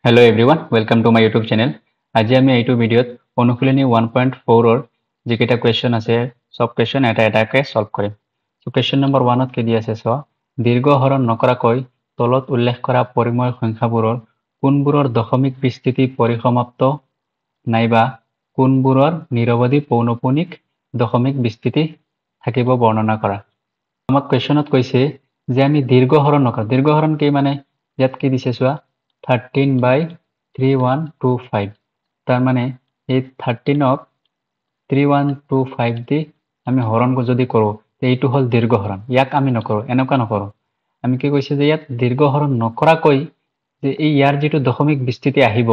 Hello everyone, welcome to my YouTube channel. আজি আমি এইটো ভিডিঅ'ত অনুশীলনী 1.4 ৰ যিকেইটা কুৱেশ্যন আছে সব কুৱেশ্যন এটা এটাকে সলভ কৰিম। সো কুৱেশ্যন নম্বৰ 1 ত কি দি আছে চোৱা, দীৰ্ঘ হৰণ নকৰাকৈ তলত উল্লেখ কৰা পৰিমেয় সংখ্যাবোৰৰ কোনবোৰৰ দশমিক বিস্তৃতি পৰিসমাপ্ত নাইবা কোনবোৰৰ নিৰৱধি পৌনঃপুনিক দশমিক বিস্তৃতি থাকিব বৰ্ণনা কৰা। আমাক কুৱেশ্যনত কৈছে যে আমি দীৰ্ঘ হৰণ নকৰা, দীৰ্ঘ হৰণ কি মানে ইয়াত কি দিছে চোৱা 13/3125 তাৰ মানে এই 13ক 3125 দি আমি হৰণ যদি কৰোঁ এইটো হল দীৰ্ঘ হৰণ। ইয়াক আমি নকৰোঁ, এনেকুৱা নকৰোঁ। আমি কি কৈছে যে ইয়াত দীৰ্ঘ হৰণ নকৰাকৈ যে এই ইয়াৰ যিটো দশমিক বিস্তৃতি আহিব,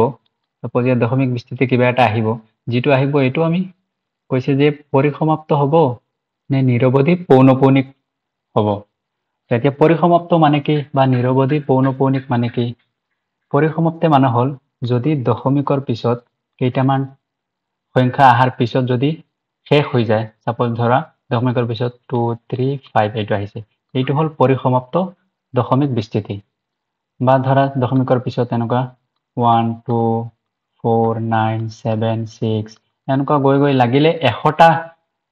সাপোজ ইয়াত দশমিক বিস্তৃতি কিবা এটা আহিব, যিটো আহিব এইটো আমি কৈছে যে পৰিসমাপ্ত হ'ব নে নিৰৱধি পৌনঃপুনিক হ'ব। এতিয়া পৰিসমাপ্ত মানে কি বা নিৰৱধি পৌনঃপুনিক মানে কি? পৰিসমাপ্তি মানে হল যদি দশমিকৰ পিছত কেইটামান সংখ্যা আহাৰ পিছত যদি শেষ হৈ যায়, সাপোজ ধৰা দশমিকৰ পিছত 2 3 5 এইটো আহিছে, এইটো হল পৰিসমাপ্ত দশমিক বিস্তৃতি। বা ধৰা দশমিকৰ পিছত এনেকুৱা 1 2 4 9 7 6 এনেকুৱা গৈ গৈ লাগিলে 100টা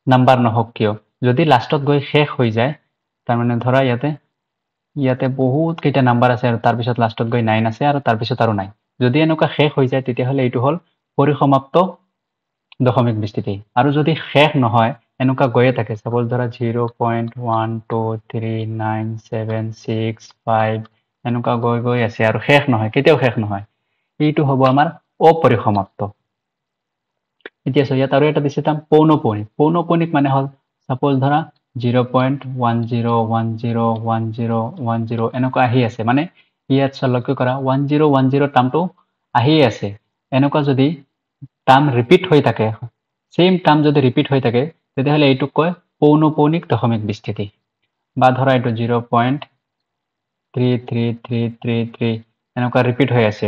নাম্বাৰ নহওক কিয়, যদি লাষ্টত গৈ শেষ হৈ যায় তাৰমানে ধৰা ইয়াতে বহুত কেইটা নাম্বাৰ আছে আৰু তাৰ পিছত লাষ্টত গৈ 9 আছে আৰু তাৰ পিছত আৰু নাই, যদি এনেকুৱা শেষ হৈ যায় তেতিয়াহ'লে এইটো হল পৰিসমাপ্ত দশমিক বিস্তৃতি। আৰু যদি শেষ নহয় এনেকুৱা গৈয়ে থাকে, সাপোজ ধৰা 0.1239765 এনেকুৱা গৈ গৈ আছে আৰু শেষ নহয়, কেতিয়াও শেষ নহয়, এইটো হ'ব আমাৰ অপৰিসমাপ্ত। এতিয়া ইয়াত আৰু এটা দিছে তাম পৌনঃপুনিক। পৌনঃপুনিক মানে হল সাপোজ ধৰা 0.10101010 এনেকুৱা আহি আছে, মানে ইয়াত লক্ষ্য কৰা 1010 টাৰ্মটো আহিয়ে আছে। এনেকুৱা যদি টাৰ্ম ৰিপিট হৈ থাকে, সেম টাৰ্ম যদি ৰিপিট হৈ থাকে তেতিয়াহ'লে এইটোক কয় পৌনঃপুনিক দশমিক বিস্তৃতি। বা ধৰা এইটো 0.33333 এনেকুৱা ৰিপিট হৈ আছে,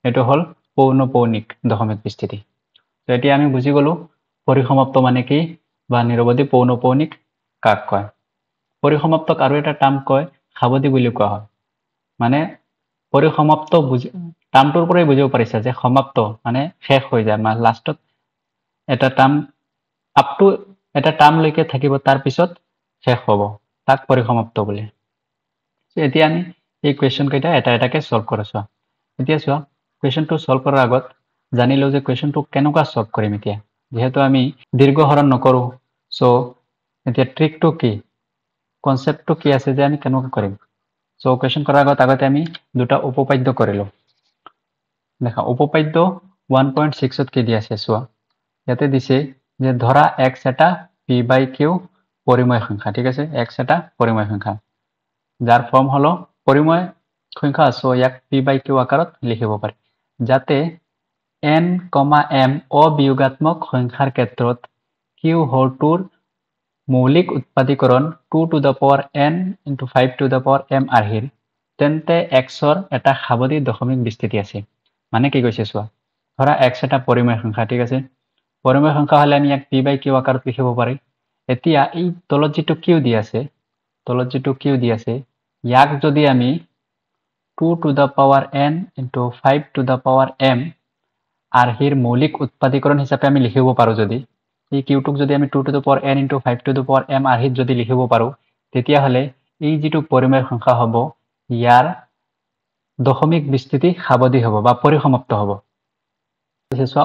এইটো হল পৌনঃপুনিক দশমিক বিস্তৃতি। এতিয়া আমি বুজি গলো পৰিসমাপ্ত মানে কি বা নিৰৱধি পৌনঃপুনিক কাক কয়। পৰিসমাপ্তক আৰু এটা টাৰ্ম কয় সাৱধি বুলি কোৱা হয়। মানে পৰিসমাপ্ত টাৰ্মটোৰ পৰাই বুজিব পাৰিছা যে সমাপ্ত মানে শেষ হৈ যায়, মানে লাষ্টত এটা টাৰ্ম আপ টু এটা টাৰ্মলৈকে থাকিব, তাৰ পিছত শেষ হ'ব, তাক পৰিসমাপ্ত বোলে। এতিয়া আমি এই কুৱেশ্যন কেইটা এটা এটাকে সলভ কৰা চোৱা। এতিয়া চোৱা কুৱেশ্যনটো সলভ কৰাৰ আগত জানি লওঁ যে কুৱেশ্যনটো কেনেকুৱা সলভ কৰিম। এতিয়া যিহেতু আমি দীৰ্ঘ হৰণ নকৰোঁ, চ' এতিয়া ট্ৰিকটো কি, কনচেপ্টটো কি আছে যে আমি কেনেকৈ কৰিম। চ' কুৱেশ্যন কৰাৰ আগতে আমি দুটা উপপাদ্য কৰিলোঁ। দেখা উপপাদ্য 1.6 কি দি আছে চোৱা, ইয়াতে দিছে যে ধৰা x এটা p/q পৰিমেয় সংখ্যা, ঠিক আছে, x এটা পৰিমেয় সংখ্যা যাৰ ফৰ্ম হলো পৰিমেয় সংখ্যা, চ' ইয়াক p/q আকাৰত লিখিব পাৰি, যাতে n, m অবিয়োগাত্মক সংখ্যাৰ ক্ষেত্ৰত q হৰটোৰ মৌলিক উৎপাদীকৰণ 2 to the power n into 5 to the power m আৰ্হিৰ তেন্তে xৰ এটা সাৱধি দশমিক বিস্তৃতি আছে। মানে কি কৈছে চোৱা, ধৰা x এটা পৰিমেয় সংখ্যা, ঠিক আছে, পৰিমেয় সংখ্যা হলে আমি ইয়াক p/q আকাৰত লিখিব পাৰি। এতিয়া এই তলত যিটো q দি আছে ইয়াক যদি আমি 2 to the power n into 5 to the power m আৰ্হিৰ মৌলিক উৎপাদীকৰণ হিচাপে আমি লিখিব পাৰো, যদি এই কিউটোক যদি আমি 2 to the power n into 5 to the power m আৰ্হিত যদি লিখিব পাৰো, তেতিয়াহ'লে এই যিটো পৰিমেয় সংখ্যা হ'ব ইয়াৰ দশমিক বিস্তৃতি সাৱধি হ'ব বা পৰিসমাপ্ত হ'ব। চোৱা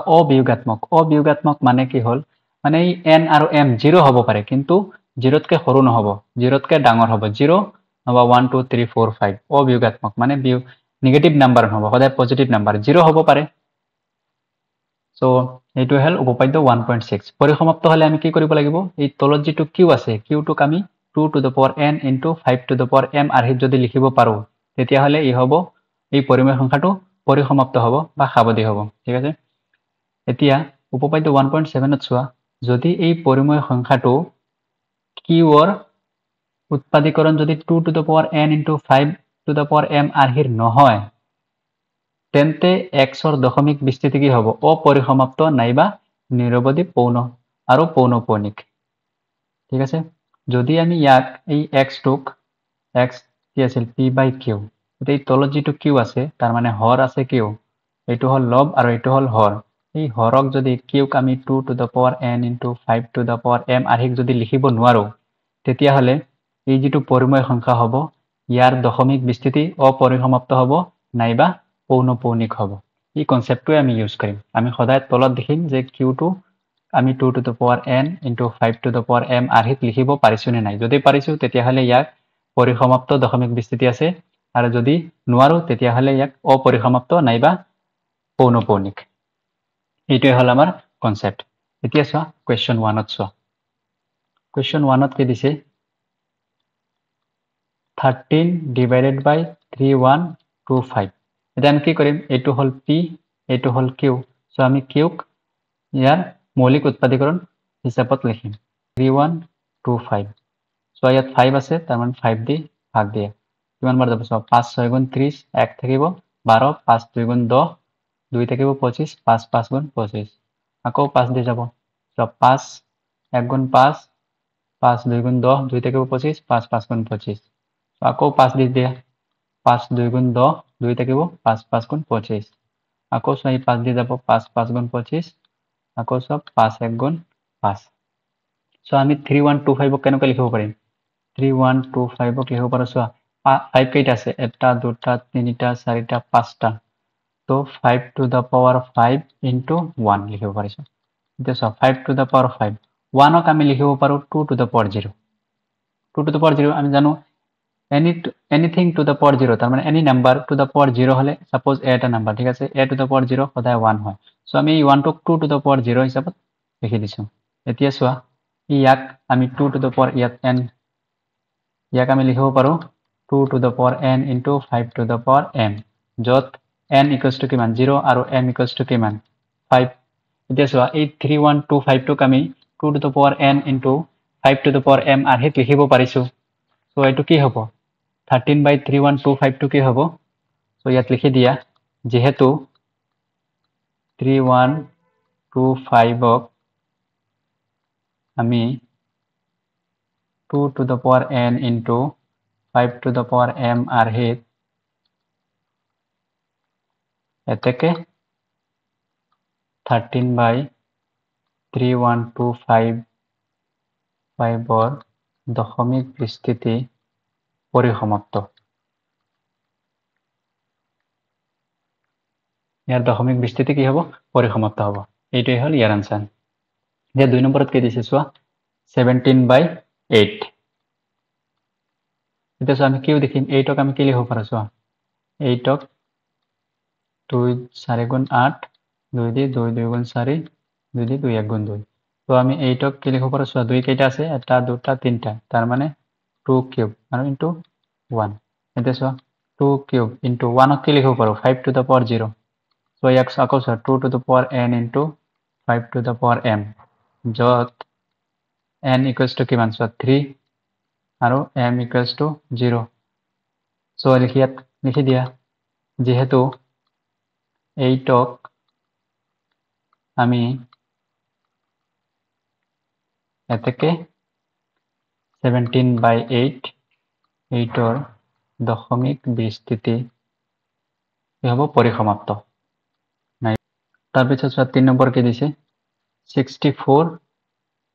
অবিয়োগাত্মক মানে কি হ'ল, মানে এই n আৰু m 0 হ'ব পাৰে কিন্তু 0তকে সৰু নহ'ব, 0তকে ডাঙৰ হ'ব, 0 নহবা 1 2 3 4 5 অবিয়োগাত্মক মানে নিগেটিভ নাম্বাৰ নহ'ব, সদায় পজিটিভ নাম্বাৰ 0 হ'ব পাৰে। চ' এইটো হ'ল উপপাদ্য 1.6। পৰিসমাপ্ত হলে আমি কি কৰিব লাগিব, এই তলত যিটো q আছে কিউটোক আমি 2 to the power n into 5 to the power m আৰ্হিত যদি লিখিব পাৰো তেতিয়াহ'লে ই হ'ব এই পৰিমেয় সংখ্যাটো পৰিসমাপ্ত হ'ব বা সাৱধি হ'ব, ঠিক আছে। এতিয়া উপপাদ্য 1.7ত চোৱা, যদি এই পৰিমেয় সংখ্যাটো কিউৰ উৎপাদীকৰণ যদি 2 to the power n into 5 to the power m আৰ্হিৰ নহয় তেন্তে xৰ দশমিক বিস্তৃতি কি হ'ব, অপৰিসমাপ্ত নাইবা নিৰৱধি পৌনঃপুনিক, ঠিক আছে। যদি আমি ইয়াক এই x কি আছিল p/q, এই তলত যিটো q আছে তাৰ মানে হৰ আছে q, এইটো হল লব আৰু এইটো হল হৰ এই হৰক যদি কিউক আমি 2 to the power n into 5 to the power m আৰ্হিক যদি লিখিব নোৱাৰো তেতিয়াহলে এই যেটো পৰিমেয় সংখ্যা হ'ব ইয়াৰ দশমিক বিস্তৃতি অপৰিসমাপ্ত হ'ব নাইবা পৌনঃপৌনিক হ'ব এই কনসেপ্টটো আমি ইউজ কৰিম আমি সদায় তলত দেখিম যে q2 আমি 2 to the power n into 5 to the power m আৰ্হিক লিখিব পাৰিছো নে নাই যদি পাৰিছো তেতিয়াহলে ইয়াক পৰিসমাপ্ত দশমিক বিস্তৃতি আছে আৰু যদি নোৱাৰো তেতিয়াহলে ইয়াক অপৰিসমাপ্ত নাইবা পৌনঃপৌনিক এইটোই হল আমাৰ কনসেপ্ট এতিয়া চোৱা কোৱেশ্চন 1 ত চোৱা কোৱেশ্চন 1 ত কি দিছে 13 divided by 3125 এতিয়া আমি কি কৰিম এইটো হল p এইটো হল q সো আমি qক ইয়াৰ মৌলিক উৎপাদীকৰণ হিচাপত লিখিম 3125 সো ইয়াত 5 আছে তাৰ মানে 5 দি ভাগ দিয়া কিমান বাৰ যাব 5 6 গুণ 30 1 থাকিব 12 5 2 গুণ 10 2 থাকিব 25 5 5 গুণ 25 আকৌ 5 দি যাব 5 1 গুণ 5 5 2 গুণ 10 2 থাকিব 25 5 5 গুণ 25 আকৌ 5 দি দিয়া 5 2 গুণ 10 2 থাকিব 5 5 গুণ 25 আকৌ 5 দি যাব 5 5 গুণ 25 আকৌ 5 1 গুণ 5 সো আমি 3125 কেনেকৈ লিখিব পাৰিম 3125 লিখিব পাৰো চোৱা 5 কেইটা আছে 1 2 3 4 5টা তো 5 to the power 5 into 1 লিখিব পাৰিছো এতিয়া চোৱা 5 to the power 5 1ক আমি লিখিব পাৰো 2 to the power 0 2 to the power 0 আমি জানো anything to the power 0 তার মানে any number to the power 0 হলে সাপোজ a এটা নাম্বার ঠিক আছে a to the power 0 সদায় 1 হয় সো আমি এই 1 টোক 2 to the power 0 হিচাপত লিখি দিছো এতিয়া চোৱা ইয়াক আমি 2 to the power ইয়াত n ইয়াক আমি লিখিব পাৰো 2 to the power n into 5 to the power m যত n equals to কিমান 0 আৰু m equals to কিমান 5 এতিয়া চোৱা এই 3125 টোক আমি 2 to the power n into 5 to the power m আৰ্হিক লিখিব পাৰিছো সো এইটো কি হ'ব 13 by 3125 টো কি হ'ব সো ইয়াত লিখি দিয়া যেহেতু 3125ক আমি 2 to the power n into 5 to the power m আৰ্হিক এতেকে 13 by 3125 দশমিক বিস্তৃতি পৰিসমাপ্ত ইয়াৰ দশমিক বিস্তৃতি কি হ'ব পৰিসমাপ্ত হ'ব এইটোই হল ইয়াৰ আনসাৰ যে 2 নম্বৰত কি দিছে চোৱা 17 by 8 এতিয়া চোৱা আমি কিউ দেখিম 8ক আমি কি লিখিব পাৰো চোৱা 8ক 2 4 গুণ 8 2 দি 2 2 গুণ 4 2 দি 2 1 গুণ 2 তো আমি 8ক কি লিখিব পাৰো চোৱা 2 কেইটা আছে 1 2 3টা তাৰ মানে 2 কিউব আৰু ইনটু 1 এতিয়া চোৱা 2 কিউব ইনটু 1ক কি লিখিব পাৰো 5 to the power 0 সো ইয়াক আকৌ চোৱা 2 to the power n into 5 to the power m যত n equals to কিমান চোৱা 3 আৰু m equals to 0 সো লিখি দিয়া যেহেতু 8ক আমি এতেকে 17 by 8 8ৰ দশমিক বিস্তৃতি কি হ'ব পৰিসমাপ্ত নাই তাৰপিছত চোৱা 3 নম্বৰ কি দিছে 64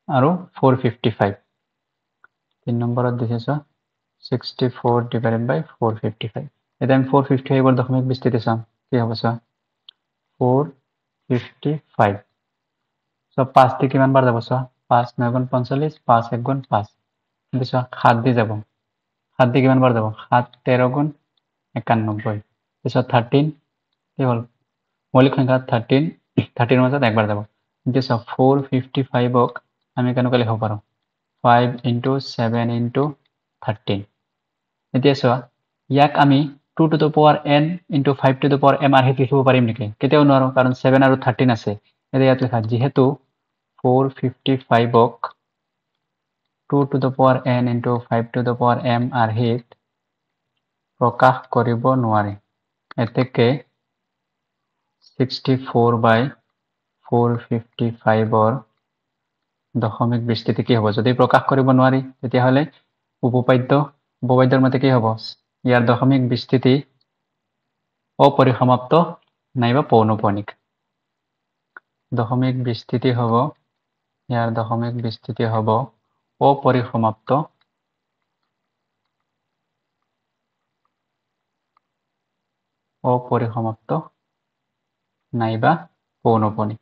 আৰু 455 3 নম্বৰত দিছে চোৱা 64 divided by 455 এতিয়া আমি 455 দশমিক বিস্তৃতি চাম কি হ'ব চোৱা 455 সো 5 দি কিমান বাৰ যাব চোৱা 5 9 গুণ 45 5 1 গুণ 5 কিন্তু চোৱা 7 দি যাব 7 দি কিমান বাৰ যাব 7 13 গুণ 91 পিছত 13 কি হ'ল মৌলিক সংখ্যা 13 13 মাজত একবাৰ যাব কিন্তু চোৱা 455ক আমি কেনেকৈ লিখিব পাৰো 5 into 7 into 13 এতিয়া চোৱা ইয়াক আমি 2 to the power n into 5 to the power m আৰ্হিক লিখিব পাৰিম নেকি কেতিয়াও নোৱাৰো কাৰণ 7 আৰু 13 আছে এতিয়া ইয়াত লিখা যেহেতু 455ক 2 to the power n into 5 to the power m আৰ্হিক প্ৰকাশ কৰিব নোৱাৰি এতেকে 64 by 455ৰ দশমিক বিস্তৃতি কি হ'ব যদি প্ৰকাশ কৰিব নোৱাৰি তেতিয়াহলে উপপাদ্যৰ মতে কি হ'ব ইয়াৰ দশমিক বিস্তৃতি অপৰিসমাপ্ত নাইবা পৌনঃপুনিক দশমিক বিস্তৃতি হ'ব ইয়াৰ দশমিক বিস্তৃতি হ'ব অপৰিসমাপ্ত নাইবা পৌনঃপুনিক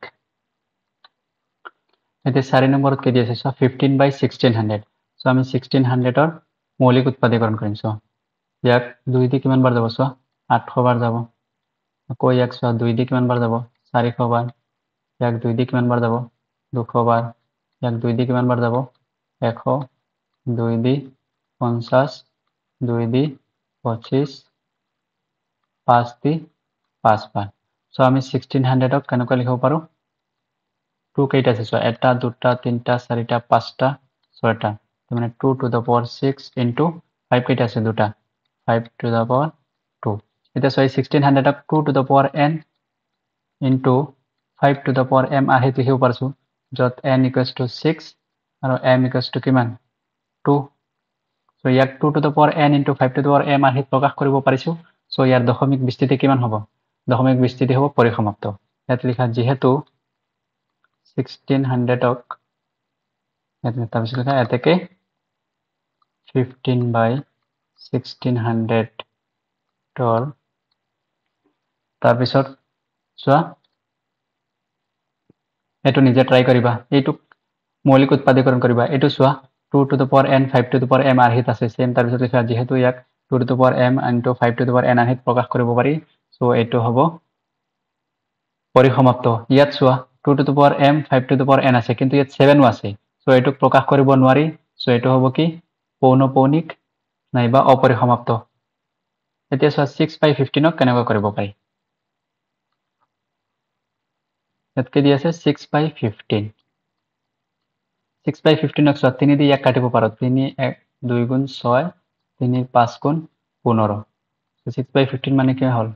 এতিয়া 4 নম্বৰত কি দি আছে সো 15/1600 সো আমি 1600 মৌলিক উৎপাদীকৰণ কৰিম সো ইয়াক 2 দি কিমান বাৰ যাব সো 800 বাৰ যাব আকৌ ইয়াক সো 2 দি কিমান বাৰ যাব 400 বাৰ ইয়াক 2 দি কিমান বাৰ যাব 200 বাৰ ইয়াক 2 দি কিমান বাৰ যাব 100 2 দি 50 2 দি 25 5 দি 5 বাৰ সো আমি 1600 ক কেনেকৈ লিখিব পাৰো 2 কেইটা আছে সো 1 2 3 4 5 6টা মানে 2 to the power 6 into 5 কেইটা আছে দুটা 5 to the power 2 এটা সো 1600 ক 2 to the power n into 5 to the power m আহি লিখিব পাৰছো যত n = 6 আৰু m = কিমান 2 সো ইয়াক 2 to the power n into 5 to the power m আহি প্ৰকাশ কৰিব পাৰিছো সো ইয়াৰ দশমিক বিস্তৃতি কিমান হ'ব দশমিক বিস্তৃতি হ'ব পৰিসমাপ্ত ইয়াত লিখা যেহেতু 1600 ক তাৰপিছত লিখা এতেকে 15/1600 ৰ তাৰপিছত চোৱা এটো নিজে ট্ৰাই কৰিবা এইটো মৌলিক উৎপাদীকৰণ কৰিবা এটো চোৱা 2 to the power n 5 to the power m আহিত আছে সেম তাৰপিছত লিখা যেহেতু ইয়াক 2 to the power m into 5 to the power n আহিত প্ৰকাশ কৰিব পাৰি সো এটো হ'ব পৰিসমাপ্ত ইয়াত চোৱা 2 to the power m 5 to the power n আছে কিন্তু ইয়াত 7 আছে সো এটোক প্ৰকাশ কৰিব নোৱাৰি সো এটো হ'ব কি পৌনঃপুনিক নাইবা অপৰিসমাপ্ত এতিয়া চোৱা 6/15 ক কেনেকৈ কৰিব পাৰি ইয়াত কি দি আছে 6/15 6/15 ক চোৱা 3 দি 1 কাটিব পাৰো 3 1 2 গুণ 6 3 5 গুণ 15 6/15 মানে কি হল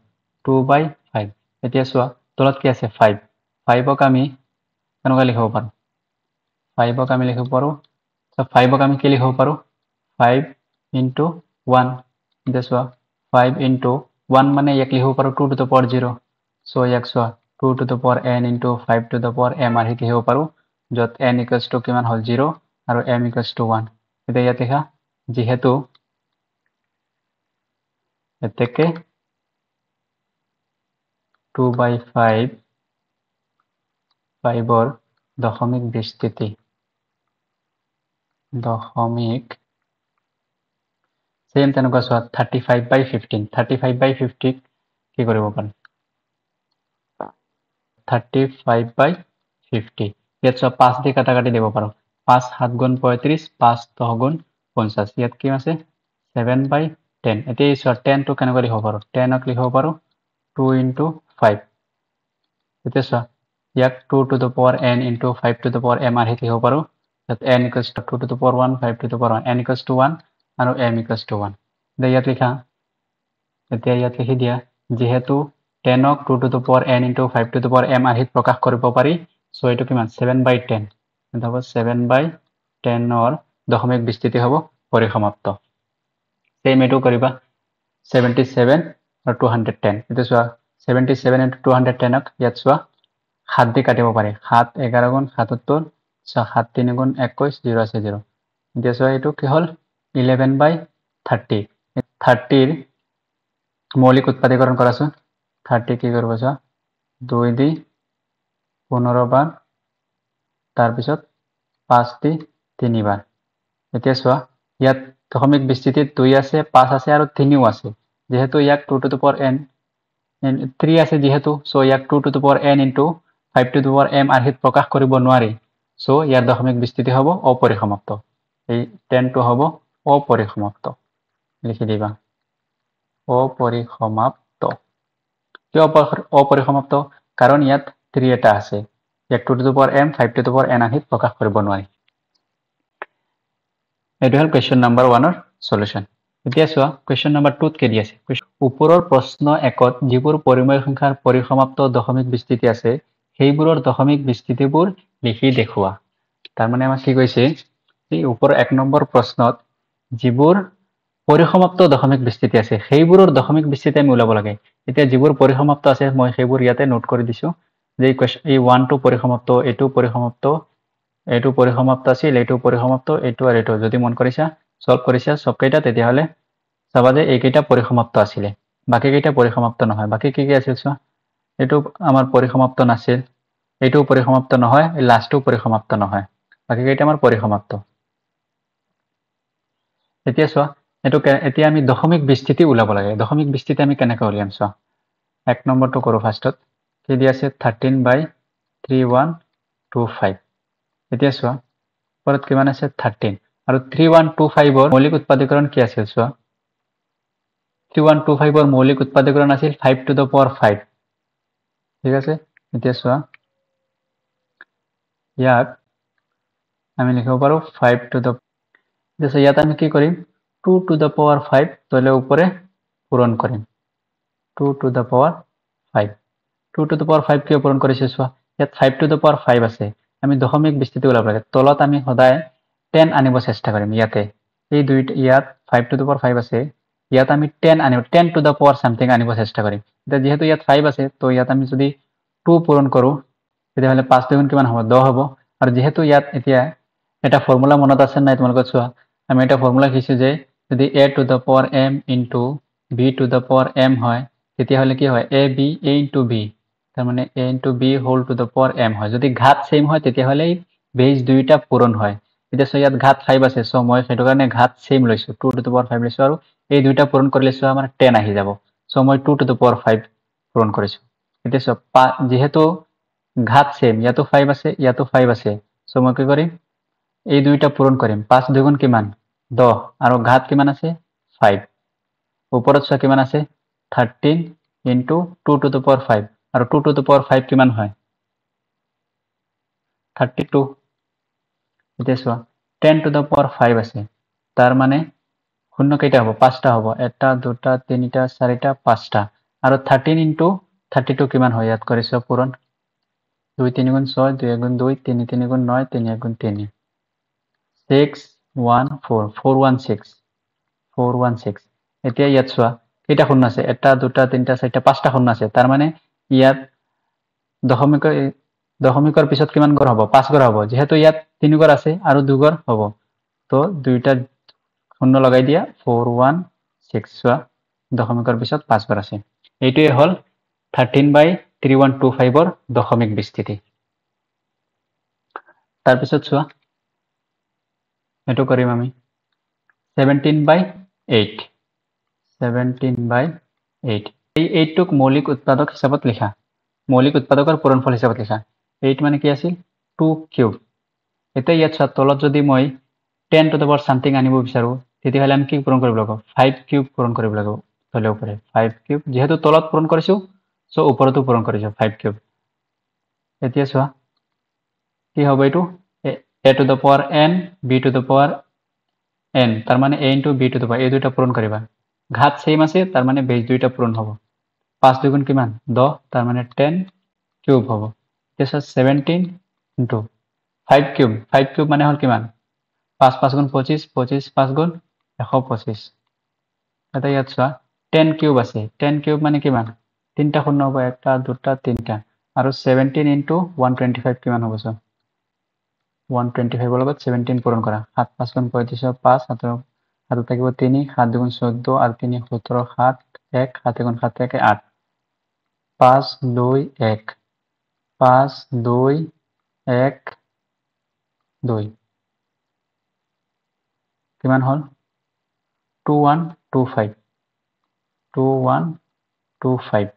2/5 এতিয়া চোৱা তলত কি আছে 5 5 ক আমি কেনেকৈ লিখিব পাৰো 5 ক আমি লিখিব পাৰো সো 5 ক আমি কি লিখিব পাৰো 5 into 1 এতিয়া চোৱা 5 into 1 মানে ইয়াক লিখিব পাৰো 2 to the power 0 সো ইয়াক চোৱা 2 to the power n into 5 to the power m আহি লিখিব পাৰো যত n = কিমান হল 0 আৰু m = 1 এতিয়া ইয়াত লিখা যেহেতু এতেকে 2/5 5ৰ দশমিক বিস্তৃতি দশমিক সেম তেনেকুৱা চোৱা 35/15 35/50 কি কৰিব পাৰো 35/50 ইয়াত চোৱা 5 দি কাটাকাটি দিব পাৰো 5 7 গুণ 35 5 10 গুণ 50 ইয়াত কি আছে 7/10 এতিয়া চোৱা 10 টো কেনেকৈ লিখিব পাৰো 10 ক লিখিব পাৰো 2 into 5 এতিয়া চোৱা ইয়াক 2 to the power n into 5 to the power m আহি লিখিব পাৰো যত n = 2 to the power 1 5 to the power 1 n = 1 আৰু m = 1 এতিয়া ইয়াত লিখা এতিয়া ইয়াত লিখি দিয়া যেহেতু 10 ক 2 to the power n into 5 to the power m আহিত প্ৰকাশ কৰিব পাৰি সো এটো কিমান 7/10 এটা হ'ব 7/10 ৰ দশমিক বিস্তৃতি হ'ব পৰিসমাপ্ত সেম এটো কৰিবা 77 আৰু 210 এটা চোৱা 77 into 210 ক ইয়াত চোৱা 7 দি কাটিব পাৰি 7 11 গুণ 77 7 3 গুণ 21 0 আছে 0 এতিয়া চোৱা এটো কি হল 11/30 30 ৰ মৌলিক উৎপাদীকৰণ কৰাছোন 30 কি কৰিব চোৱা 2 দি 15 বাৰ তাৰপিছত 5 দি 3 বাৰ এতিয়া চোৱা ইয়াত দশমিক বিস্তৃতিত 2 আছে 5 আছে আৰু 3 আছে যেহেতু ইয়াক 2 to the power n 3 আছে যেহেতু সো ইয়াক 2 to the power n into 5 to the power m আহিত প্ৰকাশ কৰিব নোৱাৰি সো ইয়াৰ দশমিক বিস্তৃতি হ'ব অপরিসমাপ্ত এই 10 টো হ'ব অপরিসমাপ্ত লিখি দিবা অপরিসমাপ্ত কিয় অপরিসমাপ্ত কাৰণ ইয়াত 3 এটা আছে ইয়াক 2 to the power m 5 to the power n আহিত প্ৰকাশ কৰিব নোৱাৰি এটো হল কোৱেশ্চন নম্বৰ 1 ৰ সলিউশন এতিয়া চোৱা কোৱেশ্চন নম্বৰ 2 ত কি দি আছে ওপৰৰ প্ৰশ্ন 1ত যিবোৰ পৰিমেয় সংখ্যাৰ পৰিসমাপ্ত দশমিক বিস্তৃতি আছে সেইবোৰৰ দশমিক বিস্তৃতিবোৰ লিখি দেখুৱা তাৰ মানে আমাক কি কৈছে এই ওপৰৰ 1 নম্বৰ প্ৰশ্নত যিবোৰ পৰিসমাপ্ত দশমিক বিস্তৃতি আছে সেইবোৰৰ দশমিক বিস্তৃতি আমি উলাব লাগে এতিয়া যিবোৰ পৰিসমাপ্ত আছে মই সেইবোৰ ইয়াতে নোট কৰি দিছো যে এই 1 টো পৰিসমাপ্ত এইটো পৰিসমাপ্ত এইটো পৰিসমাপ্ত আছিল এইটো পৰিসমাপ্ত এইটো আৰু এইটো যদি মন কৰিছা সলভ কৰিছা সবকেইটা তেতিয়াহ'লে চাবা যে এইকেইটা পৰিসমাপ্ত আছিলে বাকি কেইটা পৰিসমাপ্ত নহয় বাকি কি আছিল চোৱা এইটো আমাৰ পৰিসমাপ্ত নাছিল এইটো পৰিসমাপ্ত নহয় এই লাষ্টটো পৰিসমাপ্ত নহয় বাকি কেইটা আমাৰ পৰিসমাপ্ত এতিয়া চোৱা এইটো এতিয়া আমি দশমিক বিস্তৃতি ওলাব লাগে দশমিক বিস্তৃতি আমি কেনেকৈ উলিয়াম চোৱা এক নম্বৰটো কৰো ফাৰ্ষ্টত কি দি আছে 13/3125 এতিয়া চোৱা ওপৰত কিমান আছে 13 আৰু 3125 ৰ মৌলিক উৎপাদকৰণ কি আছিল চোৱা 3125 ৰ মৌলিক উৎপাদকৰণ আছিল 5 to the power 5 ঠিক আছে এতিয়া চোৱা ইয়াত আমি লিখিব পাৰো 5 to the जैसे यात আমি কি কৰিম 2 to the power 5 তাহলে উপৰে পূৰণ কৰিম 2 to the power 5 2 to the power 5 কিয় পূরণ কৰিছে চোৱা ইয়াত 5 to the power 5 আছে আমি দশমিক বিস্তৃতি ওলাব লাগে তলত আমি সদায় 10 আনিব চেষ্টা কৰিম ইয়াতে এই দুইটা ইয়াত 5 to the power 5 আছে ইয়াত আমি 10 আনিব 10 to the power something আনিব চেষ্টা কৰিম এতিয়া যেহেতু ইয়াত 5 আছে তো ইয়াত আমি যদি 2 পূরণ কৰো তেতিয়াহ'লে 5 দুগুণ কিমান হ'ব 10 হ'ব আৰু যেহেতু ইয়াত এতিয়া এটা ফৰ্মুলা মনত আছে নাই তোমালোকৰ চোৱা আমি এটা ফৰ্মুলা লিখিছো যে যদি a to the power m into b to the power m হয় তেতিয়াহ'লে কি হয় a into b তাৰ মানে a into b whole to the power m হয় যদি ঘাত সেম হয় তেতিয়াহ'লে বেজ দুইটা পূৰণ হয় এতিয়া চোৱা ইয়াত ঘাত 5 আছে সো মই সেইটো কাৰণে ঘাত সেম লৈছো 2 to the power 5 লৈছো আৰু এই দুইটা পূৰণ কৰিলে চোৱা আমাৰ 10 আহি যাব সো মই 2 to the power 5 পূৰণ কৰিছো এতিয়া চোৱা যেহেতু ঘাত সেম ইয়াতো 5 আছে ইয়াতো 5 আছে সো মই কি কৰিম এই দুইটা পূৰণ কৰিম 5 দুগুণ কিমান 10 আৰু ঘাত কিমান আছে 5 ওপৰত চোৱা কিমান আছে 13 into 2 to the power 5 আৰু 2 to the power 5 কিমান হয় 32 এতিয়া চোৱা 10 to the power 5 আছে তাৰ মানে শূন্য কেইটা হ'ব 5টা হ'ব 1 2 3 4 5টা আৰু 13 into 32 কিমান হয় ইয়াত কৰিছো পূৰণ 2 3 গুণ 6 2 গুণ 2 3 3 গুণ 9 3 গুণ 3 416 এতিয়া ইয়াত চোৱা কেইটা শূন্য আছে 1 2 3 4 5টা শূন্য আছে তাৰ মানে ইয়াত দশমিকৰ পিছত কিমান গড় হ'ব 5 গড় হ'ব যেহেতু ইয়াত 3 গড় আছে আৰু 2 গড় হ'ব তো দুইটা শূন্য লগাই দিয়া 416 চোৱা দশমিকৰ পিছত 5 গড় আছে এইটোৱে হ'ল 13/3125 ৰ দশমিক বিস্তৃতি তাৰপিছত চোৱা এইটো কৰিম আমি 17/8 এই 8টোক মৌলিক উৎপাদক হিচাপত লিখা মৌলিক উৎপাদকৰ পূৰণফল হিচাপত লিখা 8 মানে কি আছিল 2 কিউব এতিয়া ইয়াত চোৱা তলত যদি মই 10 to the power something আনিব বিচাৰো তেতিয়াহ'লে আমি কি পূৰণ কৰিব লাগিব 5 কিউব পূৰণ কৰিব লাগিব তলে উপৰে 5 কিউব যেহেতু তলত পূৰণ কৰিছো সো ওপৰতো পূৰণ কৰিছো 5 কিউব এতিয়া চোৱা কি হ'ব এইটো a to the power n b to the power n তাৰ মানে a into b to the power এই দুইটা পূৰণ কৰিবা ঘাত সেম আছে তাৰ মানে বেজ দুইটা পূৰণ হ'ব 5 দুগুণ কিমান 10 তাৰ মানে 10 কিউব হ'ব এতিয়া 17 into 5 কিউব মানে হ'ল কিমান 5 5 গুণ 25 25 5 গুণ 125 এটা ইয়াত চোৱা 10 কিউব আছে 10 কিউব মানে কিমান তিনটা শূন্য হ'ব 1 2 3টা আৰু 17 into 125 কিমান হ'ব চোৱা 125 ৰ লগত 17 পূৰণ কৰা 7 5 গুণ 35 5 হাতত থাকিব 3 7 দুগুণ 14 আৰু 3 17 7 1 7 গুণ 7 1 8 5 2 1 5 2 1 2 কিমান হ'ল 2125 2125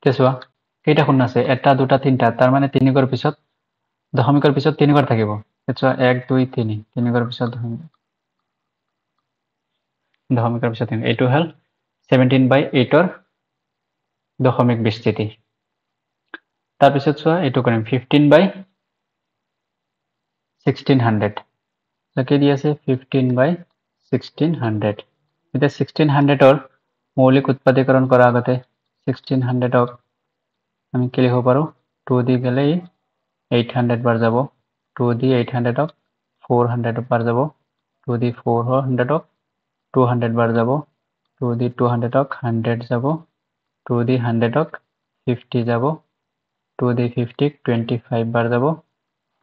এতিয়া চোৱা কেইটা শূন্য আছে 1 2 3টা তাৰ মানে 3 গড় পিছত দশমিকৰ পিছত 3 গড় থাকিব চোৱা 1 2 3 3 গড় পিছত দশমিকৰ পিছত এইটো হ'ল 17/8 ৰ দশমিক বিস্তৃতি তাৰপিছত চোৱা এইটো কৰিম 15/1600 কি দি আছে 15/1600 এতিয়া 1600 ৰ মৌলিক উৎপাদীকৰণ কৰাৰ আগতে 1600 ক আমি কি লিখিব পাৰো 2 দি গেলে 800 বাৰ যাব 2 দি 800 ক 400 বাৰ যাব 2 দি 400 ক 200 বাৰ যাব 2 দি 200ক 100 যাব 2 দি 100ক 50 যাব 2 দি 50ক 25 বাৰ যাব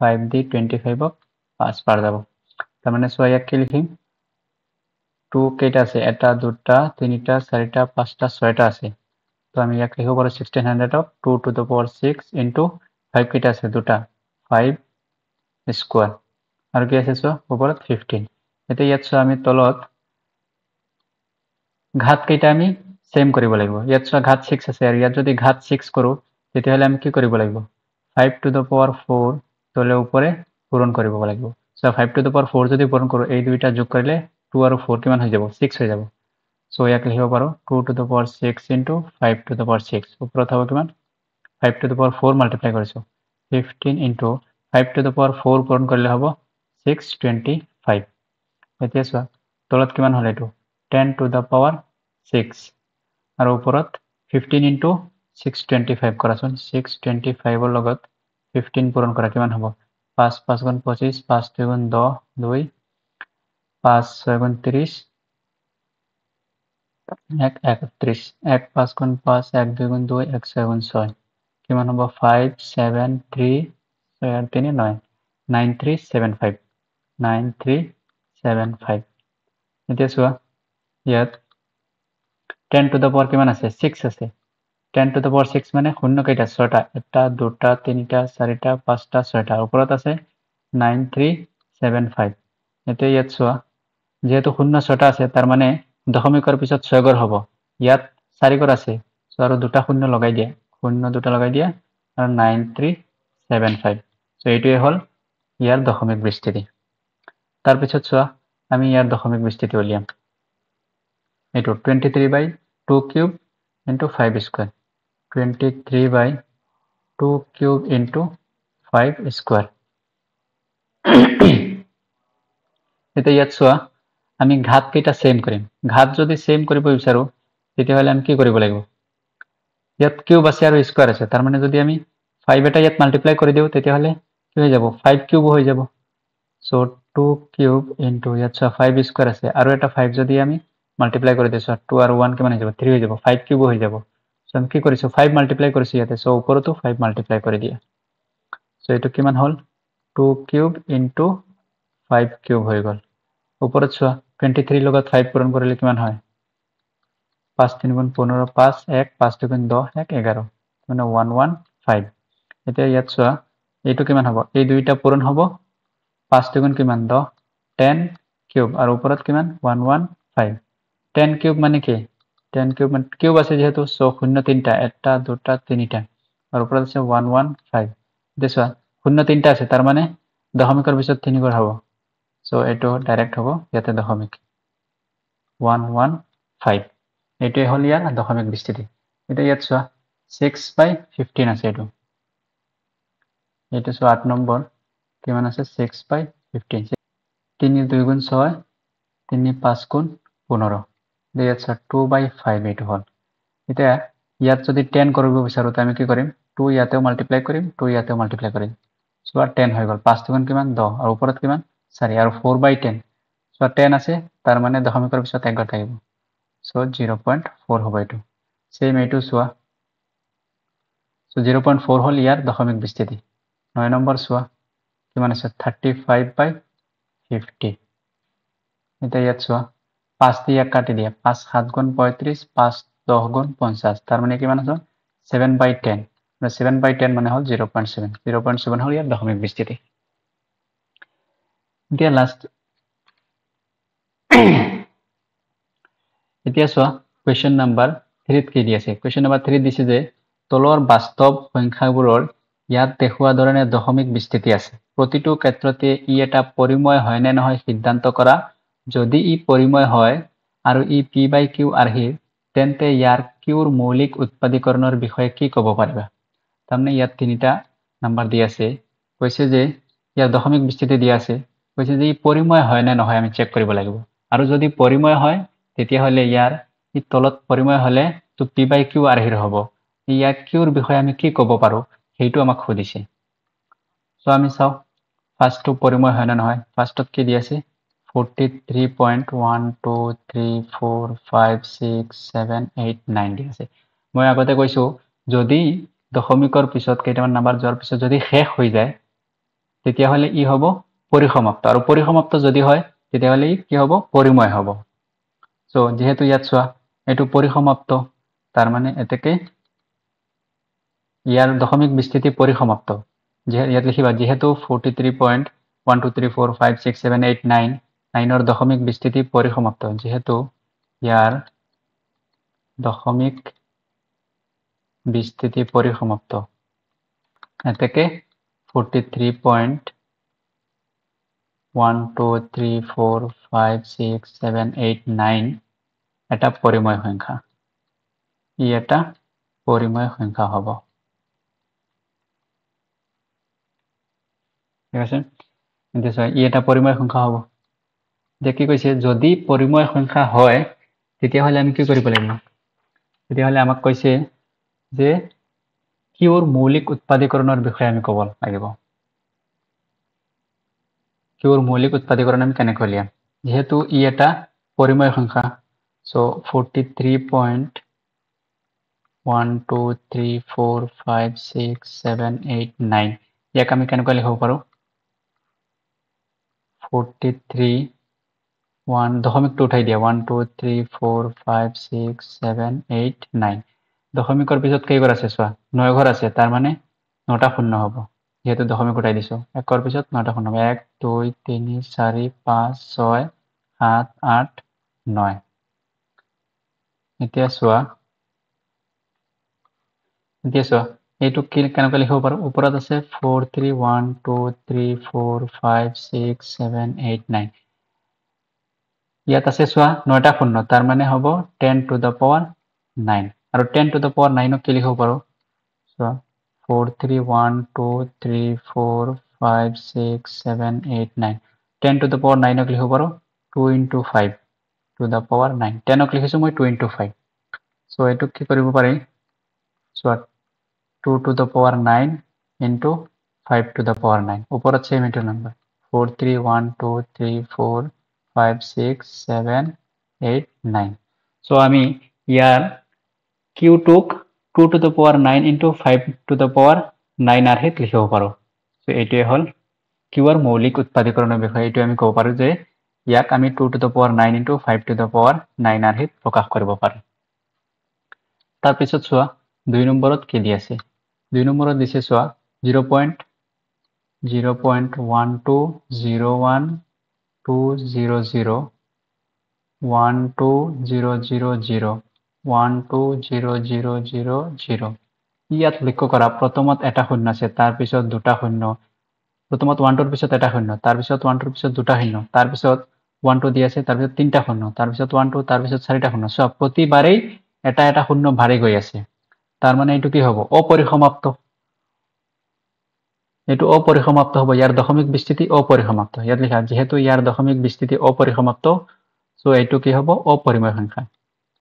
5 দি 25ক 5 বাৰ যাব তাৰ মানে চোৱা ইয়াক কি লিখিম 2 কেইটা আছে এটা দুটা তিনিটা চাৰিটা পাঁচটা ছয়টা আছে তো আমি ইয়াক লিখিব পাৰো 1600ক 2 to the power 6 into 5 কেইটা আছে দুটা 5 স্কোয়ার আৰু কি আছে চোৱা ওপৰত 15 এতিয়া ইয়াত চোৱা আমি তলত ঘাত কেইটা আমি সেম কৰিব লাগিব ইয়াত চোৱা ঘাত 6 আছে আৰু ইয়াত যদি ঘাত 6 কৰো তেতিয়াহলে আমি কি কৰিব লাগিব 5 to the power 4 তলে উপৰে পূৰণ কৰিব লাগিব সো 5 to the power 4 যদি পূৰণ কৰো এই দুইটা যোগ কৰিলে 2 আৰু 4 কিমান হৈ যাব 6 হৈ যাব সো ইয়াক লিখিব পাৰো 2 to the power 6 into 5 to the power 6 ওপৰত হ'ব কিমান 5 to the power 4 মাল্টিপ্লাই কৰিছো 15 into 5 to the power 4 পূৰণ কৰিলে হ'ব 625 এতিয়া চোৱা তলত কিমান হ'ল এটো 10 to the power 6 আৰু ওপৰত 15 into 625 কৰাচোন 625 ৰ লগত 15 পূৰণ কৰা কিমান হ'ব 5 5 গুণ 25 5 2 গুণ 10 2 5 6 গুণ 30 1 31 1 5 গুণ 5 1 2 গুণ 2 1 6 গুণ 6 কিমান হ'ব 5 7 3 3 9 9375 9375 এতিয়া চোৱা ইয়াত 10 to the power কিমান আছে 6 আছে 10 to the power 6 মানে শূন্য কেইটা ছয়টা এটা দুটা তিনিটা চাৰিটা পাঁচটা ছয়টা ওপৰত আছে 9375 এতিয়া ইয়াত চোৱা যেহেতু শূন্য ছয়টা আছে তাৰ মানে দশমিকৰ পিছত 6 ঘৰ হ'ব ইয়াত 4 ঘৰ আছে সো আৰু দুটা শূন্য লগাই দিয়া শূন্য দুটা লগাই দিয়া আৰু 9375 সো এইটোৱে হ'ল ইয়াৰ দশমিক বিস্তৃতি তাৰ পিছত চোৱা আমি ইয়াৰ দশমিক বিস্তৃতি উলিয়াম এইটো 23 by 2 cube into 5 square 23 by 2 cube into 5 square এতিয়া ইয়াত চোৱা আমি ঘাত কেইটা সেম কৰিম ঘাত যদি সেম কৰিব বিচাৰো তেতিয়াহলে আমি কি কৰিব লাগিব ইয়াত কিউব আছে আৰু স্কয়াৰ আছে তাৰ মানে যদি আমি 5 এটা ইয়াত মাল্টিপ্লাই কৰি দিও তেতিয়াহলে কি হৈ যাব 5 কিউব হৈ যাব সো 2 কিউব into ইয়াত চোৱা 5 স্কয়াৰ আছে আৰু এটা 5 যদি আমি মাল্টিপ্লাই কৰি দিছো 2 আৰু 1 কিমান হৈ যাব 3 হৈ যাব 5 কিউব হৈ যাব সো আমি কি কৰিছো 5 মাল্টিপ্লাই কৰিছো ইয়াতে সো ওপৰতো 5 মাল্টিপ্লাই কৰি দিয়া সো এটো কিমান হল 2 কিউব into 5 কিউব হৈ গল ওপৰত চোৱা 23 লগত 5 পূৰণ কৰিলে কিমান হয় 5 3 গুণ 15 5 1 5 2 গুণ 10 1 11 মানে 115 এতিয়া ইয়াত চোৱা এইটো কিমান হ'ব এই দুইটা পূৰণ হ'ব 5 2 গুণ কিমান 10 10 কিউব আৰু ওপৰত কিমান 115 10 কিউব মানে কি 10 কিউব মানে কিউব আছে যেহেতু সো শূন্য তিনটা এটা দুটা তিনিটা আৰু ওপৰত আছে 115 দেখোৱা শূন্য তিনটা আছে তাৰ মানে দশমিকৰ পিছত 3 ঘৰ হ'ব সো এটো ডাইৰেক্ট হ'ব ইয়াতে দশমিক 115 এটোৱে হ'ল ইয়াৰ দশমিক বিস্তৃতি এটা ইয়াত চোৱা 6 by 15 আছে এটো চোৱা 8 নম্বৰ কিমান আছে 6 by 15 3 2 গুণ 6 3 5 গুণ 15 ইয়াত চোৱা 2 by 5 এটো হ'ল এতিয়া ইয়াত যদি 10 কৰিব বিচাৰো তো আমি কি কৰিম 2 ইয়াতেও মাল্টিপ্লাই কৰিম 2 ইয়াতেও মাল্টিপ্লাই কৰিম সো 10 হৈ গল 5 গুণ কিমান 10 আৰু ওপৰত কিমান 4 আৰু 4 by 10 সো 10 আছে তাৰ মানে দশমিকৰ পিছত এক ঘৰ থাকিব সো 0.4 হ'ব এটো সেম এটো চোৱা সো 0.4 হল ইয়াৰ দশমিক বিস্তৃতি 9 নম্বৰ চোৱা কিমান আছে 35 by 50 এটা ইয়াত চোৱা 5 দিয়ে এক কাটি দিয়া 5 7 গুণ 35 5 10 গুণ 50 তাৰ মানে কিমান আছে 7 by 10 7 by 10 মানে হল 0.7 0.7 হল ইয়াৰ দশমিক বিস্তৃতি এতিয়া লাষ্ট এতিয়া চোৱা কোৱেশ্চন নাম্বাৰ 3 কি দি আছে কোৱেশ্চন নাম্বাৰ 3 দিছে যে তলৰ বাস্তৱ সংখ্যাবোৰৰ ইয়াত দেখুওৱা ধৰণে দশমিক বিস্তৃতি আছে প্ৰতিটো ক্ষেত্ৰতে ই এটা পৰিময় হয় নে নহয় সিদ্ধান্ত কৰা যদি ই পৰিময় হয় আৰু ই p by q আৰ্হিৰ তেন্তে ইয়াৰ qৰ মৌলিক উৎপাদীকৰণৰ বিষয়ে কি ক'ব পাৰিবা তাৰমানে ইয়াত তিনিটা নাম্বাৰ দি আছে কৈছে যে ইয়াৰ দশমিক বিস্তৃতি দিয়া আছে কৈছে যে ই পৰিময় হয় নে নহয় আমি চেক কৰিব লাগিব আৰু যদি পৰিময় হয় তেতিয়াহলে ইয়াৰ ই তলত পৰিময় হলে তো p by q আৰ্হিৰ হ'ব ইয়াৰ qৰ বিষয়ে আমি কি ক'ব পাৰো সেইটো আমাক খুদিছে সো আমি চাও ফাৰ্স্টটো পৰিময় হয় না নহয় ফাৰ্স্টত কি দি আছে 43.123456789 দিয়া আছে মই আগতে কৈছো যদি দশমিকৰ পিছত কেইটামান নাম্বাৰ যোৱাৰ পিছত যদি শেষ হৈ যায় তেতিয়াহলে ই হ'ব পৰিসমাপ্ত আৰু পৰিসমাপ্ত যদি হয় তেতিয়াহলে ই কি হ'ব পৰিময় হ'ব সো যেহেতু ইয়াত চোৱা এটো পৰিসমাপ্ত তাৰ মানে এতেকে ইয়াৰ দশমিক বিস্তৃতি পৰিসমাপ্ত ইয়াত লিখিবা যেহেতু 43.123456789 9ৰ দশমিক বিস্তৃতি পৰিসমাপ্ত যেহেতু ইয়াৰ দশমিক বিস্তৃতি পরিসমাপ্ত এতেকে 43.123456789 এটা পরিময় সংখ্যা ই এটা পরিময় সংখ্যা হ'ব ঠিক আছে এতিয়া ই এটা পরিময় সংখ্যা হ'ব যে কি কৈছে যদি পরিময় সংখ্যা হয় তেতিয়াহলে আমি কি কৰিব লাগিব তেতিয়াহলে আমাক কৈছে যে কিউৰ মৌলিক উৎপাদীকৰণৰ বিষয়ে আমি ক'ব লাগিব কিউৰ মৌলিক উৎপাদীকৰণ আমি কেনেকৈ উলিয়াম যেহেতু ই এটা পৰিময় সংখ্যা সো 43.123456789 ইয়াক আমি কেনেকৈ লিখিব পাৰো 43 1 দশমিকটো উঠাই দিয়া 123456789 দশমিকৰ পিছত কেইঘৰ আছে চোৱা 9 ঘৰ আছে তাৰ মানে 9টা শূন্য হ'ব যেহেতু দশমিক উঠাই দিছো একৰ পিছত 9টা শূন্য 1 2 3 4 5 6 7 8 9 এতিয়া চোৱা এইটো কেনেকৈ লিখিব পাৰো ওপৰত আছে 43.123456789 ইয়াত আছে চোৱা 9টা শূন্য তাৰ মানে হ'ব 10 to the power 9 আৰু 10 to the power 9 ক কি লিখিব পাৰো চোৱা 43.123456789 10 to the power 9 ক লিখিব পাৰো 2 into 5 to the power 9 10 ক লিখিছো মই 2 into 5 সো এটো কি কৰিব পাৰি চোৱা 2 to the power 9 into 5 to the power 9 ওপৰত সেম এটো নম্বৰ 43.123456789 সো আমি ইয়াৰ কিউ টুক 2 to the power 9 into 5 to the power 9 আৰহিত লিখিব পাৰো সো এইটোৱে হল কিউৰ মৌলিক উৎপাদীকৰণৰ বিষয়ে এইটো আমি ক'ব পাৰো যে ইয়াক আমি 2 to the power 9 into 5 to the power 9 আৰহিত প্ৰকাশ কৰিব পাৰো তাৰ পিছত চোৱা 2 নম্বৰত কি দি আছে 2 নম্বৰত দিছে চোৱা 0.0.1201200 12000 ইয়াত লক্ষ্য কৰা প্ৰথমত এটা শূন্য আছে তাৰ পিছত দুটা শূন্য প্ৰথমত 1 ৰ পিছত এটা শূন্য তাৰ পিছত 1 ৰ পিছত দুটা শূন্য তাৰ পিছত 1 2 দি আছে তাৰ পিছত তিনটা শূন্য তাৰ পিছত 1 2 তাৰ পিছত চাৰিটা শূন্য সব প্ৰতিবাৰেই এটা এটা শূন্য ভাৰি গৈ আছে তাৰ মানে এইটো কি হ'ব অপৰিসমাপ্ত এটো অপৰিসমাপ্ত হ'ব ইয়াৰ দশমিক বিস্তৃতি অপৰিসমাপ্ত ইয়াত লিখা যেহেতু ইয়াৰ দশমিক বিস্তৃতি অপৰিসমাপ্ত সো এইটো কি হ'ব অপৰিমেয় সংখ্যা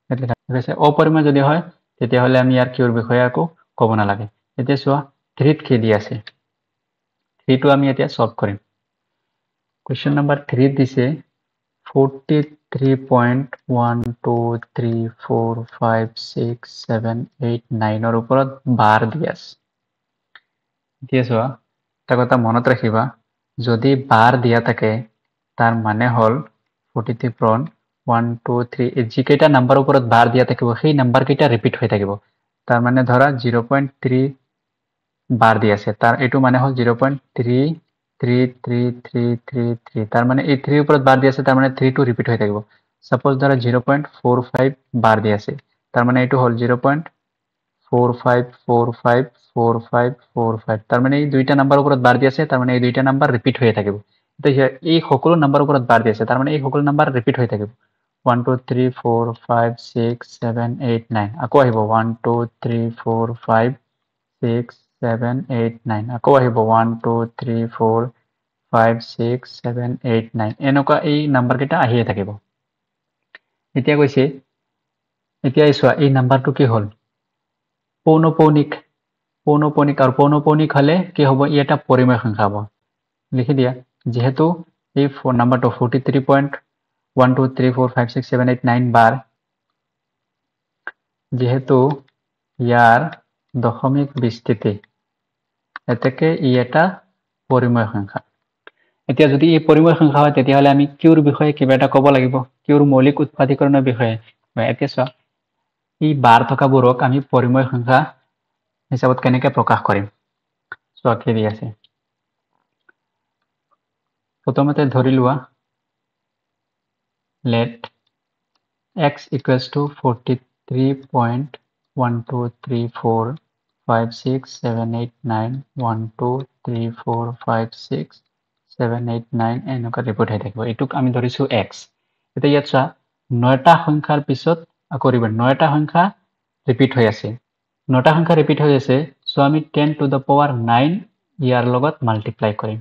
ইয়াত লিখা আছে অপৰিমেয় যদি হয় তেতিয়াহলে আমি ইয়াৰ কিউৰ বিষয়ে আকৌ ক'ব নালাগে এতিয়া চোৱা 3 ত কি দি আছে 3 টো আমি এতিয়া সলভ কৰিম কোৱেশ্চন নম্বৰ 3 দিছে 43.123456789 ৰ ওপৰত বাৰ দি আছে এতিয়া চোৱা এটা কথা মনত ৰাখিবা যদি বাৰ দিয়া থাকে তাৰ মানে হল 43.123 যিকেইটা নাম্বাৰৰ ওপৰত বাৰ দিয়া থাকিব সেই নাম্বাৰ কেইটা ৰিপিট হৈ থাকিব তাৰ মানে ধৰা 0.3 বাৰ দি আছে তাৰ এইটো মানে হল 0.33333 তাৰ মানে এই 3 ওপৰত বাৰ দি আছে তাৰ মানে 3 টো ৰিপিট হৈ থাকিব সাপোজ ধৰা 0.45 বাৰ দি আছে তাৰ মানে এইটো হল 0.45454545 তাৰ মানে এই দুইটা নাম্বাৰৰ ওপৰত বাৰ দি আছে তাৰ মানে এই দুইটা নাম্বাৰ ৰিপিট হৈ থাকিব এতিয়া এই সকলো নাম্বাৰৰ ওপৰত বাৰ দি আছে তাৰ মানে এই সকলো নাম্বাৰ ৰিপিট হৈ থাকিব 1 2 3 4 5 6 7 8 9 আকৌ আহিব 1 2 3 4 5 6 7 8 9 আকৌ আহিব 1 2 3 4 5 6 7 8 9 এনেকুৱা এই নাম্বাৰ কেইটা আহিয়ে থাকিব এতিয়া কৈছে এতিয়া চোৱা এই নাম্বাৰটো কি হল পৌনপৌনিক আৰু পৌনপৌনিক হলে কি হ'ব ই এটা পৰিমেয় সংখ্যা হ'ব লিখি দিয়া যেহেতু এই নাম্বাৰটো 43.12345678 বাৰ যেহেতু ইয়াৰ দশমিক বিস্তৃতি এতেকে ই এটা পৰিমেয় সংখ্যা এতিয়া যদি এই পৰিমেয় সংখ্যা হয় তেতিয়াহলে আমি কিউৰ বিষয়ে কিবা এটা ক'ব লাগিব কিউৰ মৌলিক উৎপাদীকৰণৰ বিষয়ে এতিয়া চোৱা এই বাৰ থকাবোৰক আমি পৰিমেয় সংখ্যা হিচাপত কেনেকৈ প্ৰকাশ কৰিম চোৱা কি দি আছে প্ৰথমতে ধৰি লোৱা let x equals to 43.12345678912345678 এনেকুৱা ৰিপৰ্ট হৈ থাকিব এইটোক আমি ধৰিছো x এতিয়া ইয়াত চোৱা 9টা সংখ্যাৰ পিছত আকৌ ৰিপিট 9টা সংখ্যা ৰিপিট হৈ আছে 9টা সংখ্যা ৰিপিট হৈ আছে সো আমি 10 to the power 9 ইয়াৰ লগত মাল্টিপ্লাই কৰিম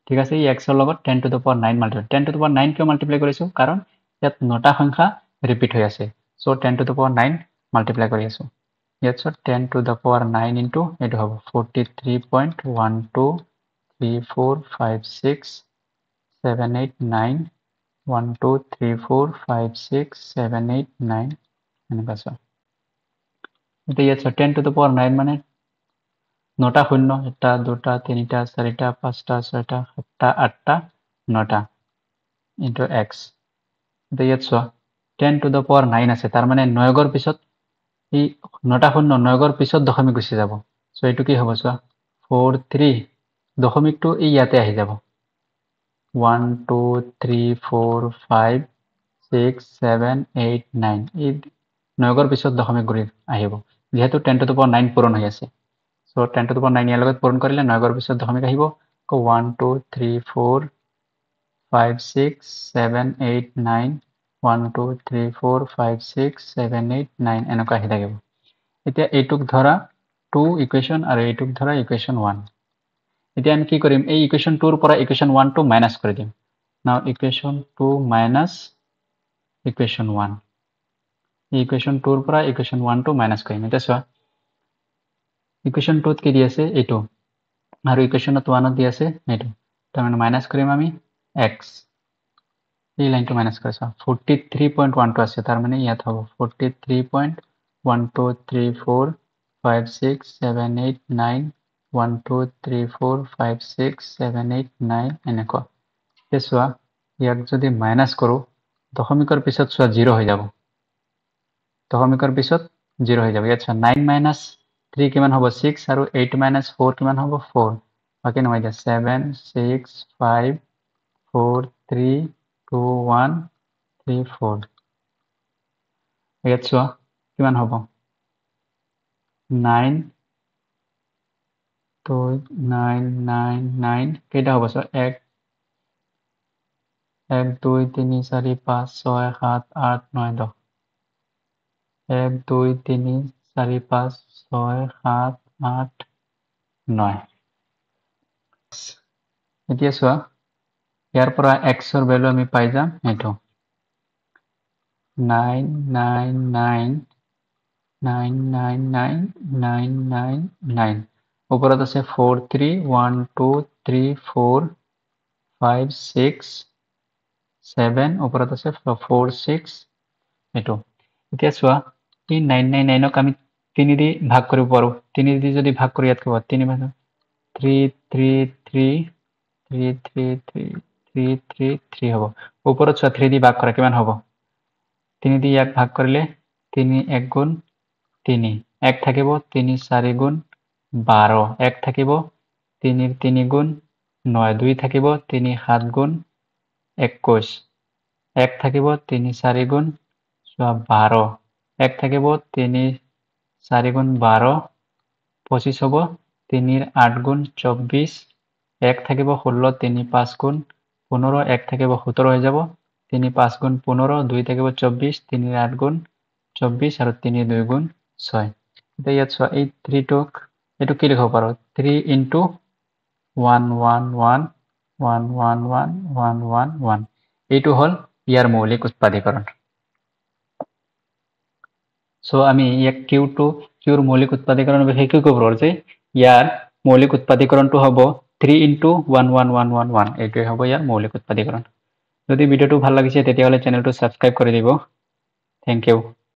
ঠিক আছে এই x ৰ লগত 10 to the power 9 multiply 10 to the power 9 কিয় মাল্টিপ্লাই কৰিছো কাৰণ ইয়াত 9টা সংখ্যা ৰিপিট হৈ আছে so 10 to the power 9 multiply কৰি আছো ইয়াত so 10 to the power 9 into এটো হ'ব 43.123456789 123456789 এনেকুৱা চোৱা এতিয়া ইয়াত 10 to the power 9 মানে 9টা শূন্য 1টা 2টা 3টা 4টা 5টা 6টা 7টা 8টা 9টা ইনটু x এতিয়া ইয়াত চোৱা 10 to the power 9 আছে তাৰ মানে 9 গৰ পিছত এই 9টা শূন্য 9 গৰ পিছত দশমিক গুচি যাব সো এটো কি হ'ব চোৱা 43 দশমিকটো এই ইয়াতে আহি যাব 1 2 3 4 5 6 7 8 9 এই 9 গৰ পিছত দশমিক ঘূৰি আহিব যেহেতু 10 to the power 9 পূৰণ হৈ আছে সো 10 to the power 9 ইয়াৰ লগত পূৰণ কৰিলে 9 গৰ পিছত দশমিক আহিব 1 2 3 4 5 6 7 8 9 1 2 3 4 5 6 7 8 9 এনেকুৱা আহি থাকিব এতিয়া এইটোক ধৰা 2 ইকুৱেশ্যন আৰু এইটোক ধৰা ইকুৱেশ্যন 1 এতিয়া আমি কি কৰিম এই ইকুৱেশ্যন 2 ৰ পৰা ইকুৱেশ্যন 1 টো মাইনাস কৰি দিম নাও ইকুৱেশ্যন 2 মাইনাস ইকুৱেশ্যন 1 এই ইকুৱেশ্যন 2 ৰ পৰা ইকুৱেশ্যন 1 টো মাইনাস কৰিম এটা চোৱা ইকুৱেশ্যন 2 ত কি দি আছে এইটো আৰু ইকুৱেশ্যন 1 ত দি আছে এইটো তাৰ মানে মাইনাস কৰিম আমি x এই লাইনটো মাইনাস কৰি চাও 43.1 আছে তাৰ মানে ইয়াত হ'ব 43.123456789 123456789 এনেকুৱা এতিয়া চোৱা ইয়াক যদি মাইনাস কৰো দশমিকৰ পিছত চোৱা 0 হৈ যাব দশমিকৰ পিছত 0 হৈ যাব ইয়াত চোৱা 9 minus 3 কিমান হ'ব 6 আৰু 8 minus 4 কিমান হ'ব 4 বাকি নহয় দিয়া 7 6 5 4 3 2 1 3 4 ইয়াত চোৱা কিমান হ'ব 9 2 9 9 9 কেইটা হ'ব চোৱা 1 1 2 3 4 5 6 7 8 9 10 1 2 3 4 5 6 7 8 9 এতিয়া চোৱা ইয়াৰ পৰা x ৰ ভ্যালু আমি পাই যাম এটো 999999999 ওপৰত আছে 43123456 ওপৰত আছে 46 এটো এতিয়া চোৱা এই 999 ক আমি 3 দি ভাগ কৰিব পাৰো 3 দি যদি ভাগ কৰি ইয়াত কি হ'ব 3 ভাগ 3 হ'ব ওপৰত চোৱা 3 দি ভাগ কৰা কিমান হ'ব 3 দি ইয়াক ভাগ কৰিলে 3 1 গুণ 3 1 থাকিব 3 4 গুণ 12 1 থাকিব 3 3 গুণ 9 2 থাকিব 3 7 গুণ 21 1 থাকিব 3 4 গুণ 12 1 থাকিব 3 4 গুণ 12 25 হ'ব 3 8 গুণ 24 1 থাকিব 16 3 5 গুণ 15 1 থাকিব 17 হৈ যাব 3 5 গুণ 15 2 থাকিব 24 3 8 গুণ 24 আৰু 3 2 গুণ 6 এতিয়া ইয়াত চোৱা এই 3 টোক এটো কি লিখিব পাৰো 3 into 1 1 1 1 1 1 1 1 1 এইটো হল ইয়াৰ মৌলিক উৎপাদীকৰণ সো আমি ইয়াক কিউৰ মৌলিক উৎপাদীকৰণৰ বিষয়ে কি ক'ব পাৰো যে ইয়াৰ মৌলিক উৎপাদীকৰণটো হ'ব 3 into 11111 এইটোৱে হ'ব ইয়াৰ মৌলিক উৎপাদীকৰণ। যদি ভিডিঅ'টো ভাল লাগিছে তেতিয়াহ'লে চেনেলটো ছাবস্ক্ৰাইব কৰি দিব। Thank U.